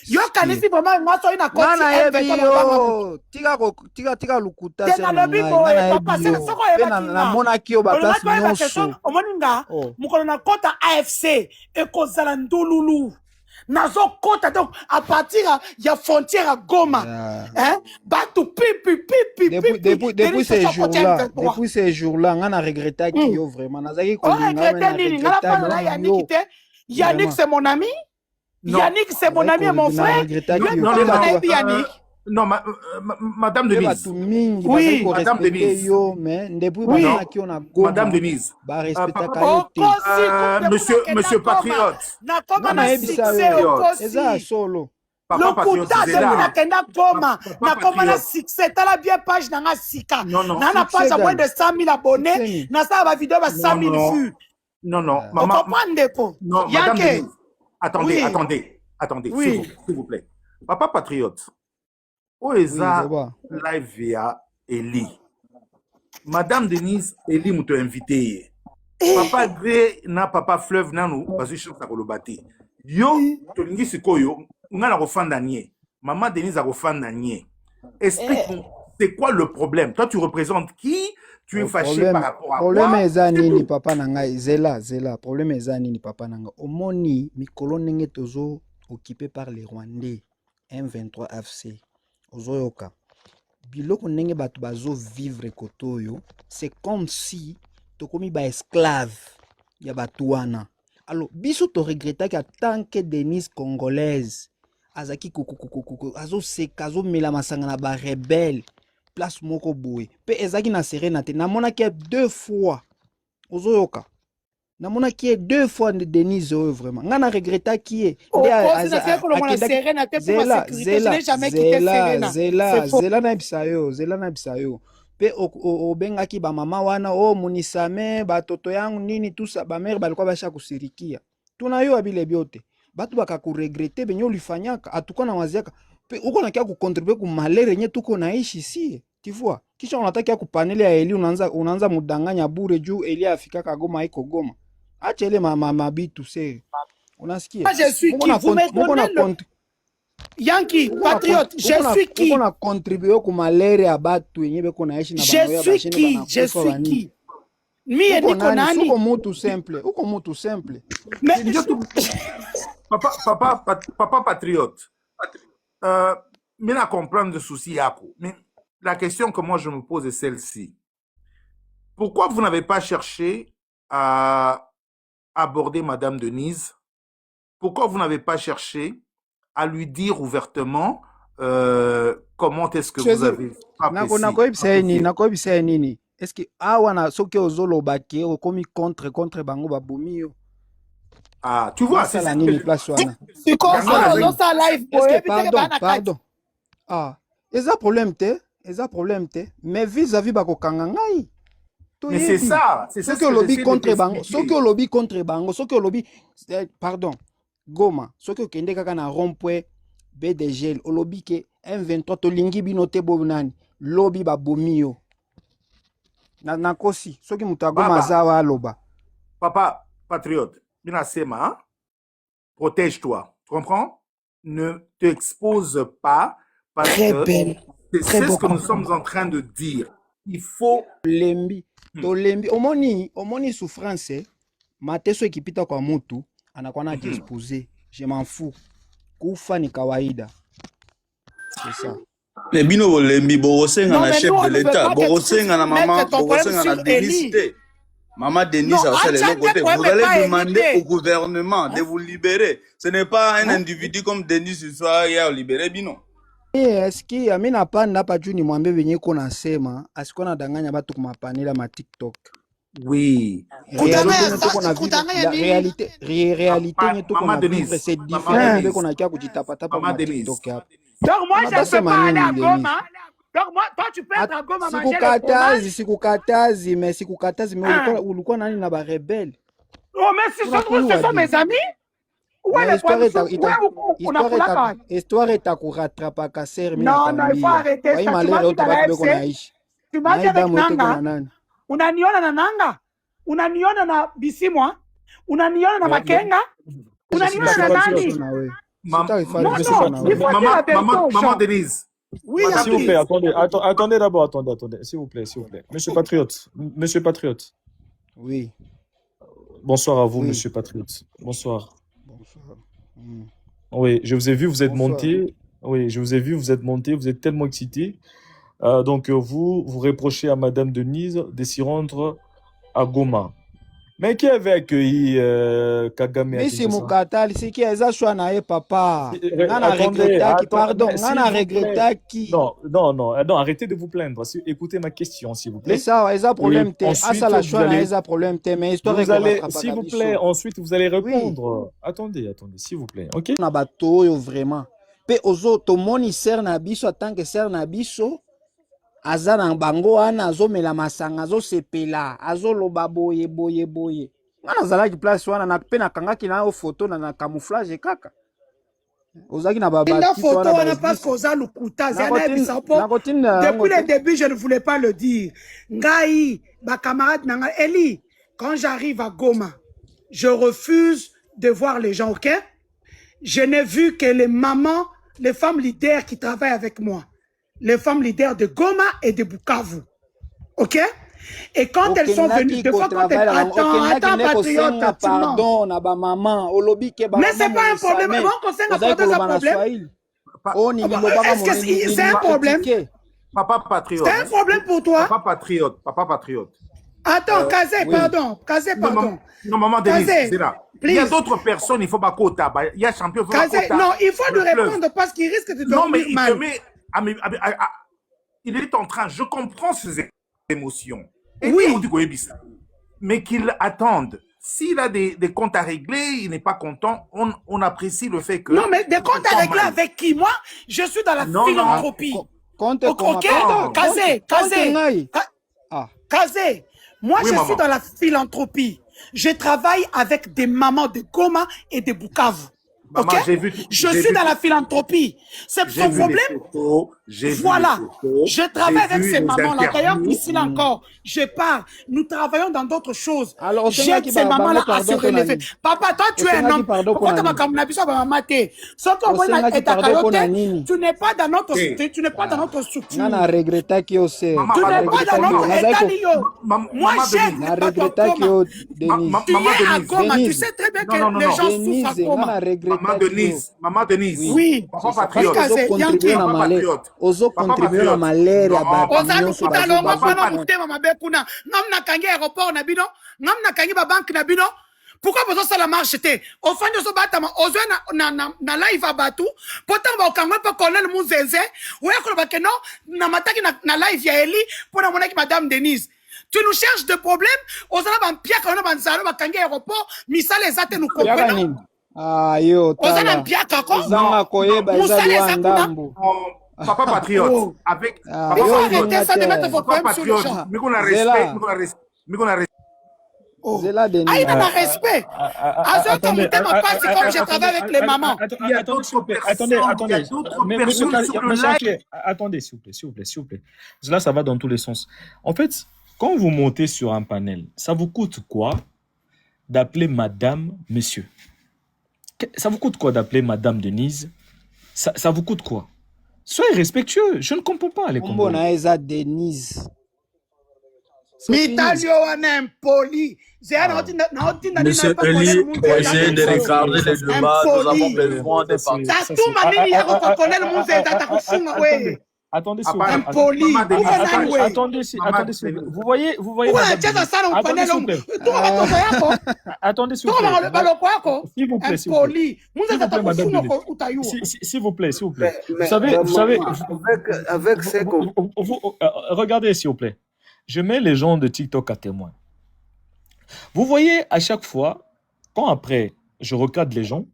Yo kanisi vraiment moi so ina koti yo tika lukuta tena lobi boye papa soko yeba na mona kio ba place nyonso omoninga mukolo na kota AFC ekozala ndululu nazo kota donc à partir ya frontière à Goma hein batu pipi depuis ces jours-là ngana regretta ki yo vraiment nazaki ko Yannick c'est mon ami. Yannick, c'est mon ami et mon frère. Yannick. Non, Madame Denise. Oui, Madame Denise. Madame Denise. Monsieur Patriote. Papa Patriote. Pas à moins de 100 000 abonnés. N'a pas vidéo à 100 000 vues. Non, maman. Non, Madame Denise. Attendez, s'il vous plaît. Papa Patriote, Oeza live via Eli. Madame Denise, Eli m'a invité. Papa Gré na Papa Fleuve nanou, parce que je suis bâti. Yo, tolingi sikoyo, on a la refanda nié. Maman Denise a refanda nié. Explique-nous, c'est quoi le problème? Toi, tu représentes qui? Tu es fâché par rapport à problème quoi? Problème papa nanga zela problème ezanini papa nanga omoni mikolo nenge tozo occupé par les Rwandais M23 AFC ozoyoka biloko nenge batu bazo vivre kotoyo c'est comme si tokomi ba esclave ya batu wana. Alors biso to regretta que tant que Denise congolaise azaki kukukukuku azo sekazo mela masanga na ba rebelle place moko boye pe ezaki na serenate namona ki 2 fois ozoyoka namona ki 2 fois de Denise vraiment ngana regretta ki zela na bisayo pe obengaki ba mama wana munisame batoto yangu nini tout ça ba mère balikuwa basha kusirikia tunayo abile biote batu baka ku regretter benyo lifanyaka atuko na waziaka pe uko na kia ku contribuer ku malere nye tuko naishi si tu vois kisha unataka ku paneli ya Eli unaanza mudanganya bure juu Eli afika Kagoma iko Goma acha ile mama bitu se unasikia je suis qui vous me Yankee Patriote je suis qui uko na contribuer ku malere ya batu yenye beko naishi na bango ya bashini je suis qui mie niko nani uko mutu simple mais papa Patriote mais à comprendre le souci yako. Mais la question que moi je me pose est celle-ci. Pourquoi vous n'avez pas cherché à aborder Madame Denise? Pourquoi vous n'avez pas cherché à lui dire ouvertement comment est-ce que vous avez apprécié? Est-ce que awana soki ozolo baki okomi contre bango babumio? Ah, tu vois, c'est la nini place wana. Pardon. Ah, eza problème te, mais vis-à-vis bako kangangai. Mais c'est ça, ce que lobby contre bango, ce que lobby pardon, Goma, ce que kende kaka na rond-point BDG, o lobby ke M23 to lingi binote bobnani, lobby babomio. Na kosi, ce que mutagoma zawa loba. Papa Patriote, bina sema, protège-toi, tu comprends? Ne t'expose pas. Parce que c'est ce que nous sommes en train de dire. Il faut lembi. Omoni souffrance. Mateso ekipita kwa mutu anakuwa na exposé. Je m'en fous. Kufa ni kawaida. C'est ça. Mais bino lembi bosenga na chef de l'État, bosenga na maman, bosenga na Denise. Maman Denise a aussi les côtés. Vous allez demander au gouvernement de vous libérer. Ce n'est pas un individu comme Denise soit hier libéré bino. Est-ce que amina panda pa juni mwambe venye kona sema asikona danganya batu kuma panela ma TikTok. Oui. Réalité n'est tout comme c'est différent de qu'on a qu'à kujitapata pa TikTok. Donc moi je peux pas aller à Goma. Donc moi toi tu peux être à Goma manger. Sikukatazi mais ulikuwa nani na ba rebelle. Oh mais ce sont mes amis. Histoire est à rattraper à casser. Non, il faut arrêter ça. Tu m'as dit avec Nanga. Unaniona na Nanga. Unaniona na Bisimwa. Unaniona na Makenga. Unaniona na nani? Non, il faut dire la vérité aux gens. Maman Denise. Oui, s'il vous plaît, attendez d'abord, attendez, s'il vous plaît. Monsieur Patriote. Oui. Bonsoir à vous, Oui. Monsieur Patriote. Bonsoir. Bonsoir. Oui, je vous ai vu, vous êtes Bonsoir. monté. Oui, je vous ai vu, vous êtes monté, vous êtes tellement excité. Donc, vous reprochez à Madame Denise de s'y rendre à Goma. Mais qui avait accueilli Kagame à Mais c'est Kinshasa? Mukatali, c'est qui est ça, papa? Attendez, Pardon, s'il vous regretté qui. Non, arrêtez de vous plaindre. Écoutez ma question, s'il vous plaît. Et ça, il y a problème. Ensuite, ça, la choix, il y a problème. Mais histoire s'il vous plaît, ensuite, vous allez répondre. Attendez, s'il vous plaît, ok? On a bateau, vraiment. Pe ozo, to moni ser na biso, tant que ser na biso, aza na bango ana, azo mela masanga, azo sepela, azo loba boye. Ngana zala ki place wana, na pe na kanga ki na o photo na camouflage kaka. Ozaki na babati. La photo, on n'a pas causé le couta. Depuis le début, je ne voulais pas le dire. Ngai, ma camarade Nanga, Eli, quand j'arrive à Goma, je refuse de voir les gens, ok? Je n'ai vu que les mamans, les femmes leaders qui travaillent avec moi. Les femmes leaders de Goma et de Bukavu. Ok? Et quand elles sont venues, de fois quand elles... Attends, patriote, pardon, na ba maman, mais c'est pas un problème. Avant qu'on s'en apporte un problème. Est-ce que c'est un problème? Papa patriote. C'est un problème pour toi? Papa patriote. Attends, Kazé, pardon. Non, maman Denise, c'est là. Il y a d'autres personnes, il faut pas qu'on tabac. Il y a champion, il faut pas qu'on tabac. Non, il faut lui répondre parce qu'il risque de dormir mal. Non, mais il est en train, je comprends ses émotions. Et oui. Mais qu'il attende. S'il a des comptes à régler, il n'est pas content, on apprécie le fait que... Non, mais des comptes à régler avec qui? Moi, je suis dans la philanthropie. Ok, Kazé, moi je suis dans la philanthropie. Je travaille avec des mamans de Goma et de Bukavu. Maman, ok, je suis dans la philanthropie. C'est son problème. Voilà. Je travaille avec ces mamans-là. D'ailleurs, ici là encore, je pars. Nous travaillons dans d'autres choses. J'aide ces mamans-là à se relever. Papa, toi, tu es un homme. Pourquoi tu m'as maman? Tu n'es pas dans notre structure. Tu n'es pas dans notre structure. Tu n'es pas dans notre état. Moi, j'aide les papas Goma. Tu es à Goma. Tu sais très bien que les gens souffrent à Goma. Maman Denise. Oui. Papa patriote. Ozo contribuer na malheur ya ba nyonso ba mutema mabe kuna ngamna kangi aéroport na bino ngamna kangi ba banque na bino pourquoi besoin ça la marche te ofandi so batama ozo na live abatu pourtant ba okangwe pa Colonel Munzenze oya ko ba keno na mataki na live ya Eli pour na monaki madame Denise. Tu nous cherches de problèmes ozala ba mpia kana ba nzalo ba kangi aéroport misala ezate nous comprenons. Ah yo tala. Zanga koyeba ezali ndambo. Papa patriote avec Papa patriote. Mais qu'on a respect, mais qu'on a respect. Zela Denis. Ah, il a respect. Attendez, comme je travaille avec les mamans. Il y a d'autres personnes. Attendez, s'il vous plaît. Là, ça va dans tous les sens. En fait, quand vous montez sur un panel, ça vous coûte quoi d'appeler madame, monsieur? Ça vous coûte quoi d'appeler madame Denise? Ça vous coûte quoi? Soyez respectueux. Je ne comprends pas les combos. Denise. Mitalio anem poli. Monsieur Eli, essayez de regarder les débats. Nous avons besoin de parler. Attendez, s'il vous plaît. Attendez, s'il vous plaît. Vous voyez. Attendez, s'il vous plaît. S'il vous plaît. Vous savez. Avec ces. Regardez, s'il vous plaît. Je mets les gens de TikTok à témoin. Vous voyez, à chaque fois, quand après je recadre les gens,